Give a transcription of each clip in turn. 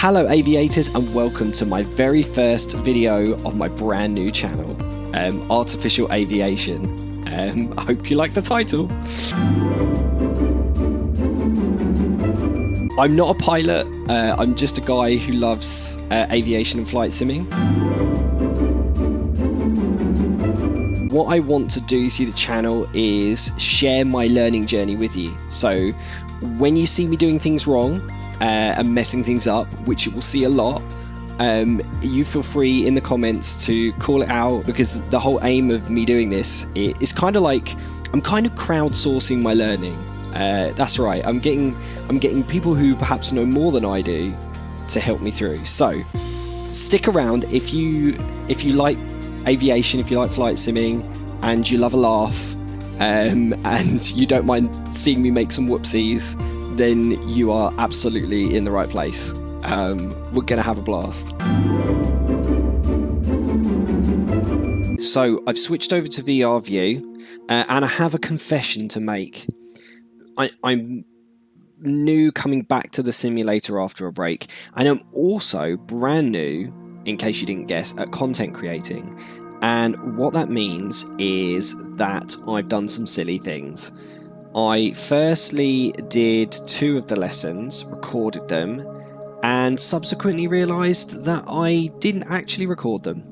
Hello aviators, and welcome to my very first video of my brand new channel, Artificial Aviation. I hope you like the title. I'm not a pilot, I'm just a guy who loves aviation and flight simming. What I want to do through the channel is share my learning journey with you. So when you see me doing things wrong and messing things up, which you will see a lot, you feel free in the comments to call it out, because the whole aim of me doing this is kind of like I'm kind of crowdsourcing my learning. That's right, I'm getting people who perhaps know more than I do to help me through. So stick around if you like aviation, if you like flight simming, and you love a laugh, and you don't mind seeing me make some whoopsies, then you are absolutely in the right place. We're gonna have a blast. So I've switched over to VR view, and I have a confession to make. I'm new coming back to the simulator after a break, and I'm also brand new, in case you didn't guess, at content creating. And what that means is that I've done some silly things. I firstly did 2 of the lessons, recorded them, and subsequently realised that I didn't actually record them.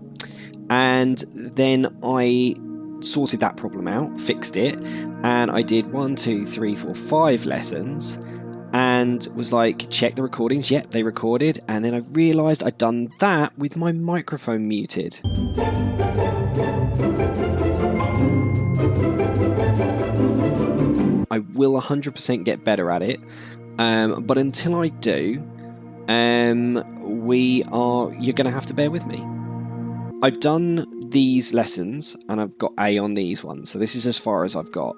And then I sorted that problem out, fixed it, and I did 1, 2, 3, 4, 5 lessons, and was like, check the recordings. Yep, they recorded. And then I realised I'd done that with my microphone muted. I will 100% get better at it, but until I do, you're going to have to bear with me. I've done these lessons and I've got A on these ones, so this is as far as I've got.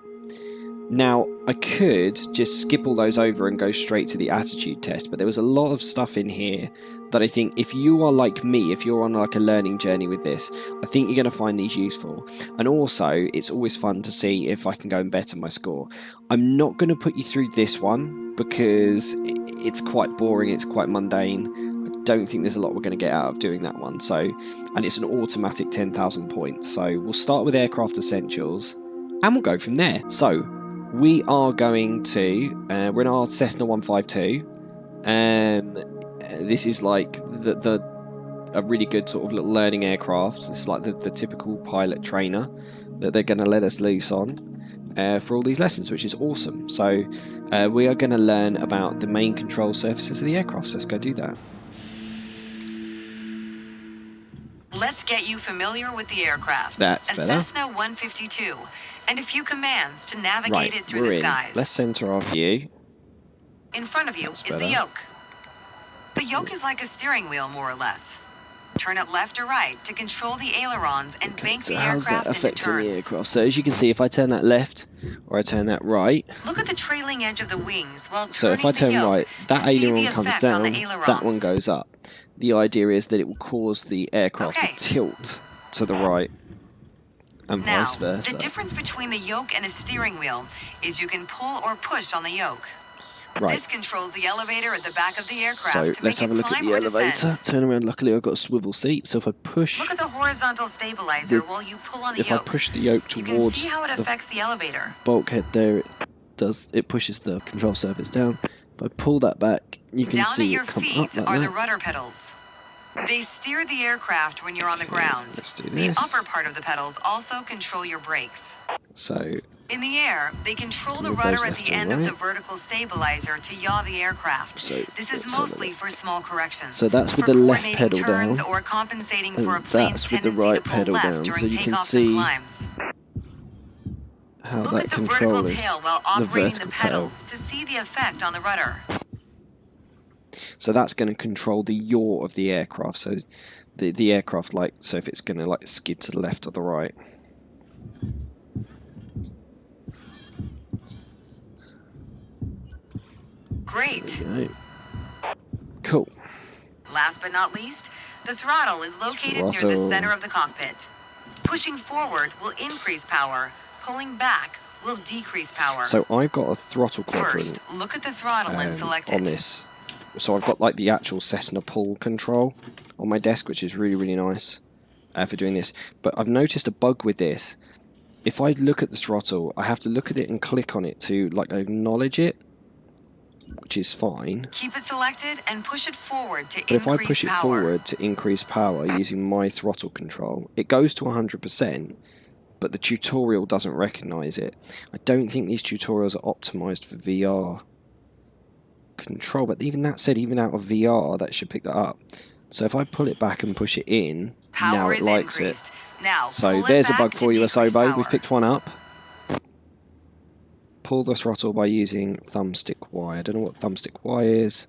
Now, I could just skip all those over and go straight to the attitude test, but there was a lot of stuff in here that I think, if you are like me, if you're on like a learning journey with this, I think you're going to find these useful. And also, it's always fun to see if I can go and better my score. I'm not going to put you through this one because it's quite boring, it's quite mundane. I don't think there's a lot we're going to get out of doing that one. So, and it's an automatic 10,000 points. So we'll start with aircraft essentials and we'll go from there. So we are going to, we're in our Cessna 152. This is like a really good sort of little learning aircraft. It's like the typical pilot trainer that they're going to let us loose on for all these lessons, which is awesome. So we are going to learn about the main control surfaces of the aircraft. So let's go do that. Let's get you familiar with the aircraft. That's better. A Cessna 152, and a few commands to navigate it through the skies. Let's center our view. In front of you is the yoke. The yoke is like a steering wheel, more or less. Turn it left or right to control the ailerons and bank the aircraft into turns. The aircraft? So as you can see, if I turn that left or I turn that right, look at the trailing edge of the wings while turning so if I turn the yoke, right, that aileron comes down, that one goes up. The idea is that it will cause the aircraft to tilt to the right and vice versa. The difference between the yoke and a steering wheel is you can pull or push on the yoke. Right. This controls the elevator at the back of the aircraft. So to let's make have a look at the elevator. Turn around. Luckily, I've got a swivel seat. So if I push, look at the horizontal stabilizer while you pull on the yoke. If I push the yoke towards, you can see how it affects the elevator. Bulkhead there, it pushes the control surface down. If I pull that back, you can see it come up like that. Down at your feet are the rudder pedals. They steer the aircraft when you're on the ground. Let's do this. The upper part of the pedals also control your brakes. So in the air, they control the rudder at the end of the vertical stabilizer to yaw the aircraft. So this is mostly for small corrections. So that's with the left pedal down, or compensating and for a plane's that's with the right pedal down. So you can see how that controls the vertical tail. To see the effect on the rudder. So that's going to control the yaw of the aircraft. So the aircraft, like, so if it's going to like skid to the left or the right. Great. Cool. Last but not least, the throttle is located near the center of the cockpit. Pushing forward will increase power. Pulling back will decrease power. So I've got a throttle quadrant. First, look at the throttle and select it. On this. So I've got like the actual Cessna pull control on my desk, which is really, really nice for doing this. But I've noticed a bug with this. If I look at the throttle, I have to look at it and click on it to like acknowledge it, which is fine. Keep it selected and push it forward to increase power. But if I push it power. forward to increase power using my throttle control, it goes to 100%, but the tutorial doesn't recognize it. I don't think these tutorials are optimized for VR control, but even that said, even out of VR, that should pick that up. So if I pull it back and push it in, now it likes it. Now, so there's a bug for you, Asobo. We've picked one up. Pull the throttle by using thumbstick Y. I don't know what thumbstick Y is,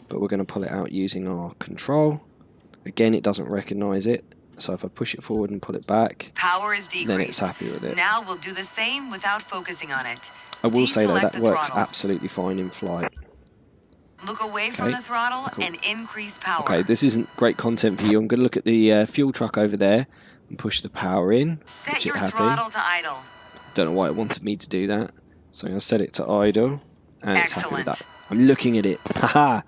but we're going to pull it out using our control. Again, it doesn't recognize it. So if I push it forward and pull it back, power is decreased. Then it's happy with it. Now we'll do the same without focusing on it. I will say though, that works absolutely fine in flight. Look away from the throttle and increase power. Okay, this isn't great content for you. I'm going to look at the fuel truck over there and push the power in. Set your throttle to idle. Don't know why it wanted me to do that. So I'm going to set it to idle. And it's happy with that. I'm looking at it. Haha!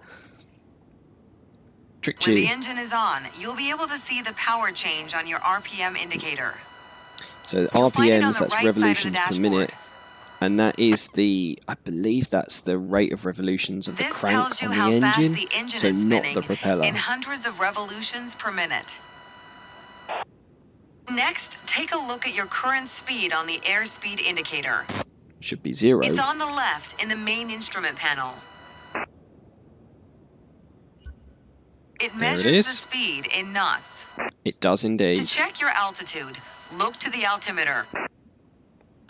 Tricked you. When the engine is on, you'll be able to see the power change on your RPM indicator. So RPMs, that's revolutions per minute. And that is the, I believe that's the rate of revolutions of the crank on the engine, so not the propeller. In hundreds of revolutions per minute. Next, take a look at your current speed on the airspeed indicator. Should be 0. It's on the left in the main instrument panel. It measures the speed in knots. It does indeed. To check your altitude, look to the altimeter.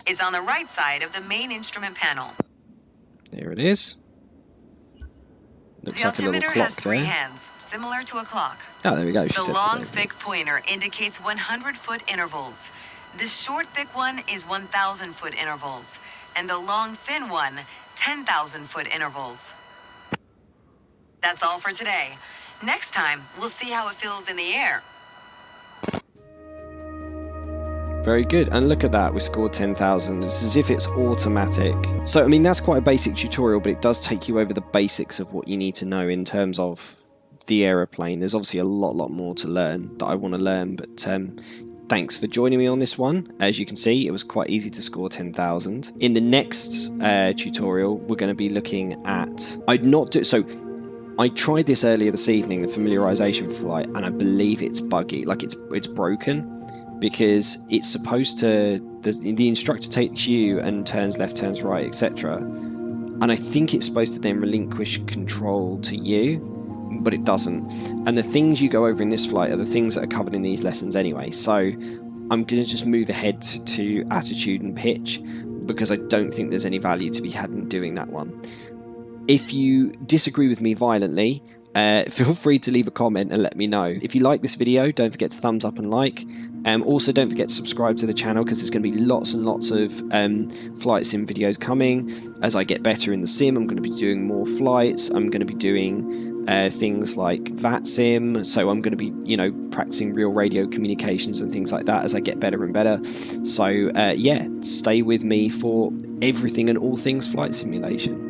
It's on the right side of the main instrument panel. There it is. Looks like a little clock there. The altimeter has 3 hands, similar to a clock. Oh, there we go. The long, thick pointer indicates 100-foot intervals. The short, thick one is 1,000-foot intervals. And the long, thin one, 10,000-foot intervals. That's all for today. Next time, we'll see how it feels in the air. Very good, and look at that, we scored 10,000. It's as if it's automatic. So, I mean, that's quite a basic tutorial, but it does take you over the basics of what you need to know in terms of the aeroplane. There's obviously a lot more to learn that I want to learn, but thanks for joining me on this one. As you can see, it was quite easy to score 10,000. In the next tutorial, we're going to be looking at... I tried this earlier this evening, the familiarization flight, and I believe it's buggy, like it's broken. Because it's supposed to, the instructor takes you and turns left, turns right, etc. And I think it's supposed to then relinquish control to you, but it doesn't. And the things you go over in this flight are the things that are covered in these lessons anyway. So I'm going to just move ahead to attitude and pitch, because I don't think there's any value to be had in doing that one. If you disagree with me violently, feel free to leave a comment and let me know. If you like this video, don't forget to thumbs up and like. Also, don't forget to subscribe to the channel, because there's going to be lots and lots of flight sim videos coming. As I get better in the sim, I'm going to be doing more flights. I'm going to be doing things like VATSIM, so I'm going to be, practicing real radio communications and things like that as I get better and better. So yeah, stay with me for everything and all things flight simulation.